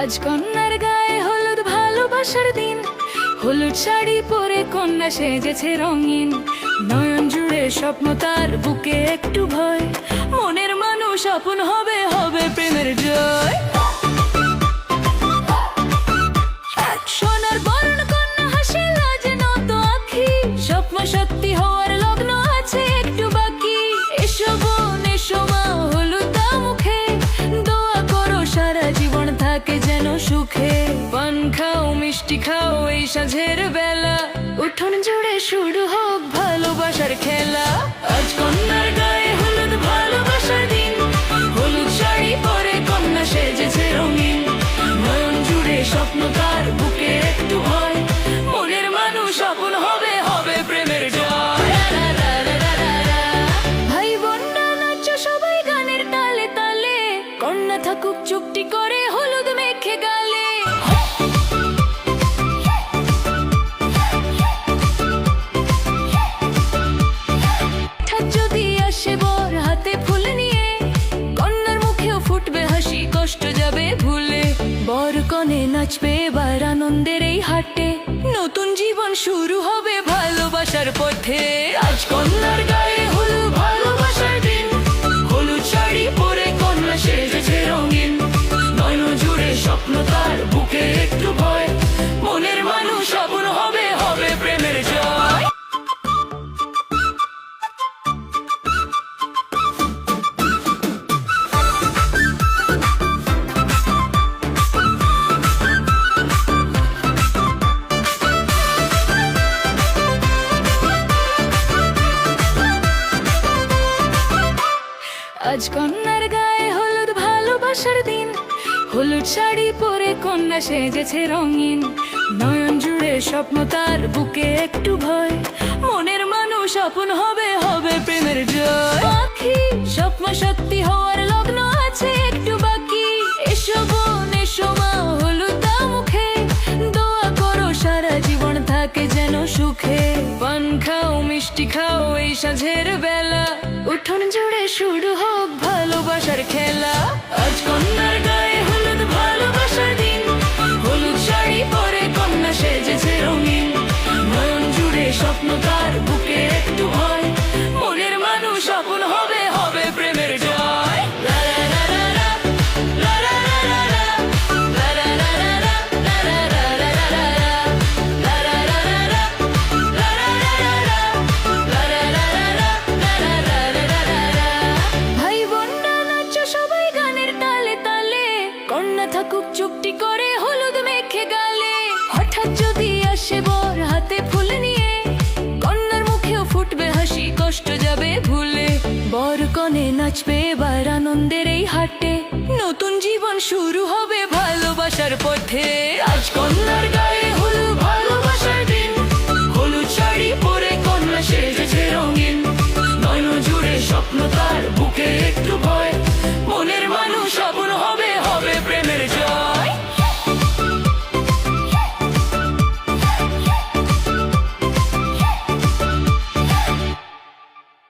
আজ কন্যার গায়ে হলুদ ভালোবাসার দিন, হলুদ শাড়ি পরে কন্যা সেজেছে রঙিন। নয়ন জুড়ে স্বপ্ন, তার বুকে একটু ভয়, মনের মানুষ আপন হবে, হবে প্রেমের জয়। সোনার বরণ কন্যা হাসে, লাজে নত আঁখি, স্বপ্ন সত্যি হওয়ার লগ্ন আছে একটু বাকি। এসো বোন এসো মা, হলুদ দাও মুখে, দোয়া করো সারা জীবন থাকে যেন সুখে। পান খাও মিষ্টি খাও এই সাঁঝের বেলা, উঠোন জুড়ে শুরু হোক ভালোবাসার খেলা। আজ কন্যার গায়ে হলুদ ভালোবাসার দিন, হলুদ শাড়ি পরে কন্যা সেজেছে রঙিন। নয়ন জুড়ে স্বপ্ন, তার বুকে একটু ভয়, মনের মানুষ আপন হবে, হবে প্রেমের জয়। ভাই বোনরা নাচো সবাই গানের তালে তালে, কন্যা থাকুক চুপটি করে হলুদ মেখে গালে। যদি আসে বর হাতে ফুল নিয়ে, কন্যার মুখেও ফুটবে হাসি, কষ্ট যাবে ভুলে। বর কনে নাচবে এবার আনন্দের এই হাটে, নতুন জীবন শুরু হবে ভালোবাসার পথে। আজ কন্যার গায়ে হলুদ ভালোবাসার দিন, হলুদ শাড়ি পরে কন্যা সেজেছে রঙিন। নয়ন জুড়ে স্বপ্ন, তার বুকে একটু ভয়, মনের মানুষ আপন হবে, হবে প্রেমের জয়। আজ কন্যার গায়ে হলুদ ভালোবাসার দিন, হলুদ শাড়ি পরে কন্যা সেজেছে রঙিন। নয়ন জুড়ে স্বপ্ন, তার বুকে একটু ভয়, মনের মানুষ আপন হবে, হবে প্রেমের জয়। আঁখি স্বপ্ন সত্যি হওয়ার লগ্ন আছে একটু বাকি। এসো বোন এসো মা, হলুদ দাও মুখে, দোয়া করো সারা জীবন থাকে যেন সুখে। পান খাও মিষ্টি খাও এই সাঁঝের বেলা, উঠোন জুড়ে শুরু হোক ভালোবাসার খেলা। আজ কন্যার গায়ে হলুদ ভালোবাসার দিন, হলুদ শাড়ি পরে কন্যা সেজেছে রঙিন। নয়ন জুড়ে স্বপ্ন, তার বুকে একটু ভয়, মনের মানুষ আপন হবে, হবে প্রেমের জয়। ভাই বোনরা নাচো সবাই গানের তালে তালে, কন্যা থাকুক চুপটি করে হলুদ মেখে গালে। হঠাৎ যদি আসে বর হাতে ফুল নিয়ে, কন্যার মুখেও ফুটবে হাসি, কষ্ট যাবে ভুলে। বর কনে নাচবে এবার আনন্দের এই হাটে, নতুন জীবন শুরু হবে ভালোবাসার পথে। আজ